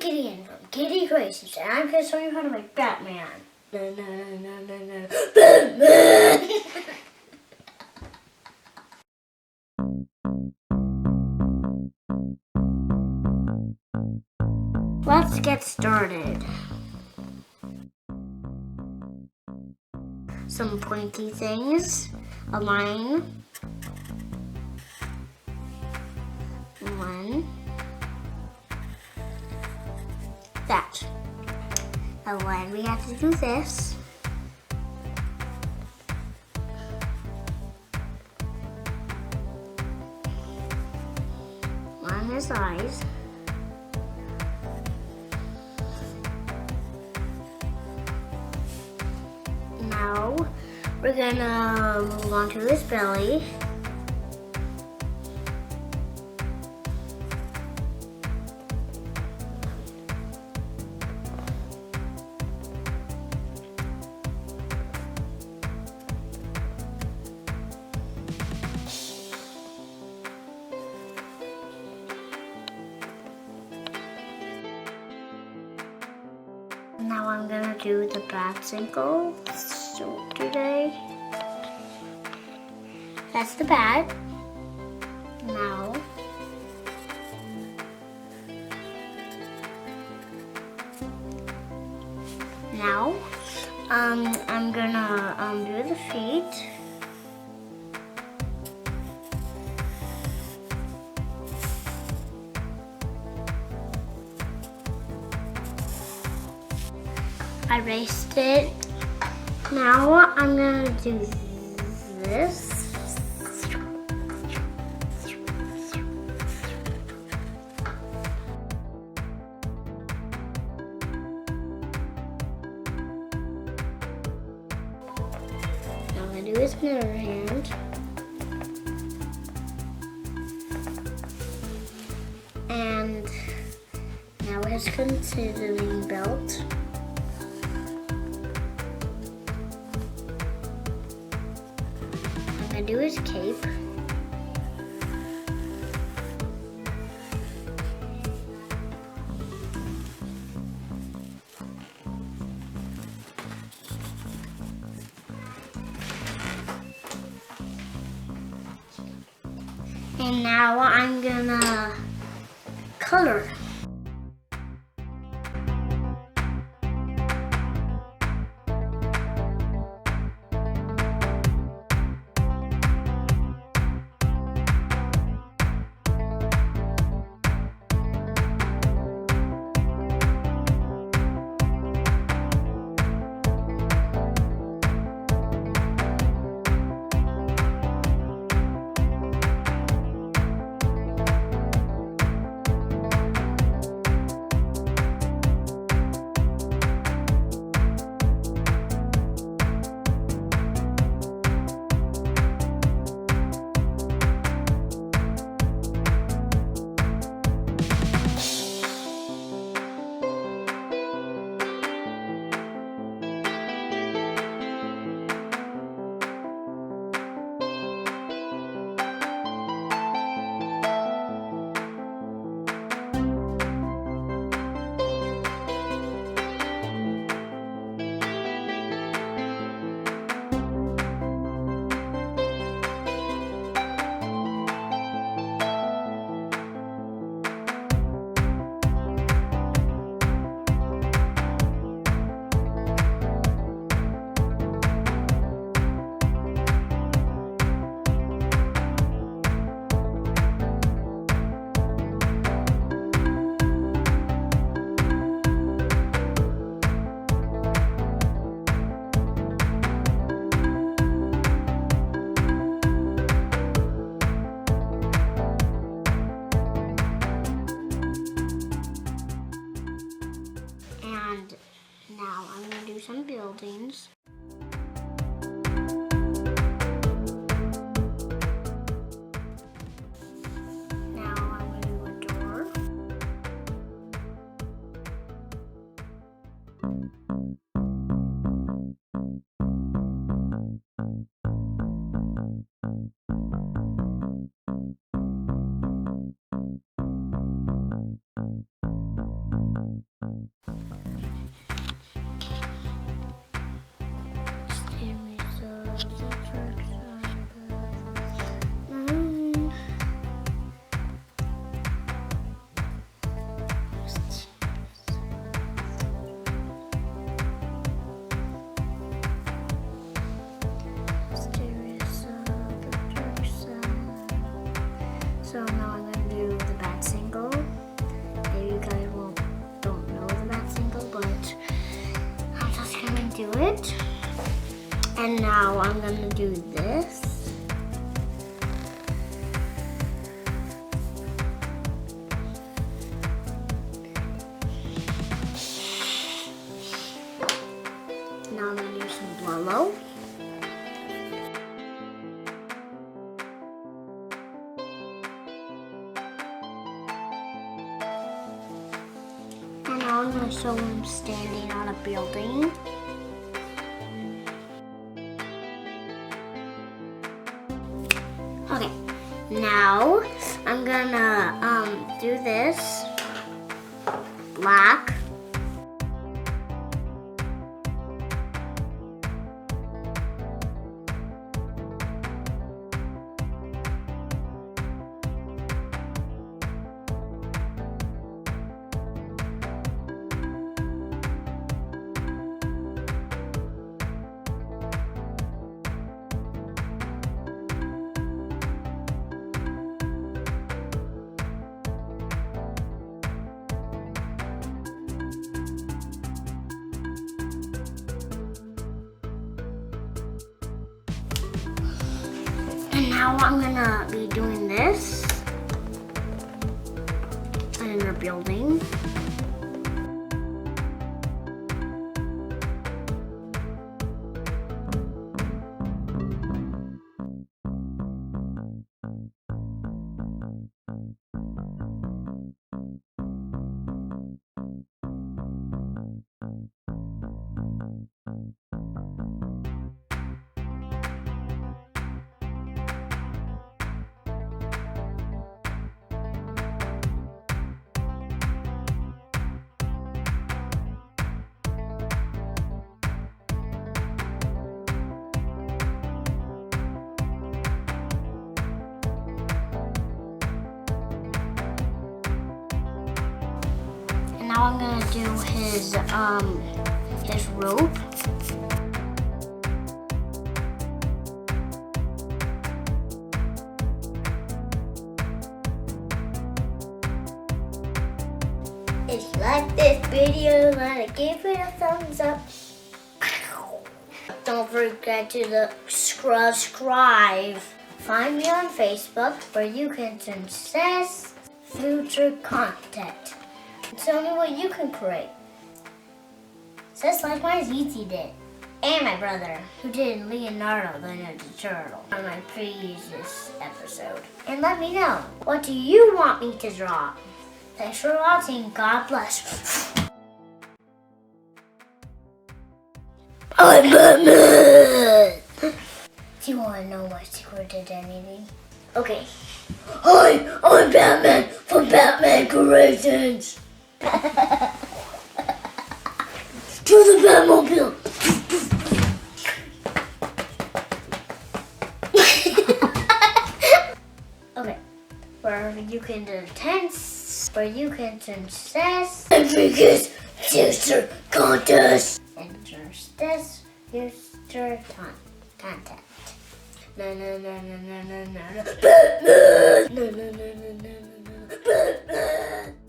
Gideon from Giddy Graces, and I'm going to show you how to make Batman. Batman! Let's get started. Some pointy things, a line, one, that. And when we have to do this, on his eyes, now we're gonna move on to his belly. Now I'm gonna do the bat ankle. So today, that's the bat. Now, I'm gonna do the feet. I erased it. Now I'm gonna do this. Now I'm gonna do his mirror hand. And now his concealing belt. I'm gonna do his cape. And now I'm gonna color. And now I'm gonna do some buildings. Now I'm gonna do a door. it. And now I'm gonna do this. Now I'm gonna do some blow. And now I'm gonna show him standing on a building. Okay, now I'm gonna do this black. And now I'm gonna be doing this in a building. Now I'm gonna do his rope. If you like this video, give it a thumbs up. Don't forget to subscribe. Find me on Facebook where you can suggest future content. Tell me what you can create. Just like my ZT did. And my brother, who did Leonardo the Ninja Turtle on my previous episode. And let me know, what do you want me to draw? Thanks for watching. God bless. I'm Batman! Do you want to know my secret identity? Okay. Hi, I'm Batman from Batman Creations. To the Batmobile. Okay, where you can do tense, where you can success and biggest future contest. Enters this future content. No, no, no, no, no, no, no, no. Batman! No, no, no, no, no, no, no. Batman!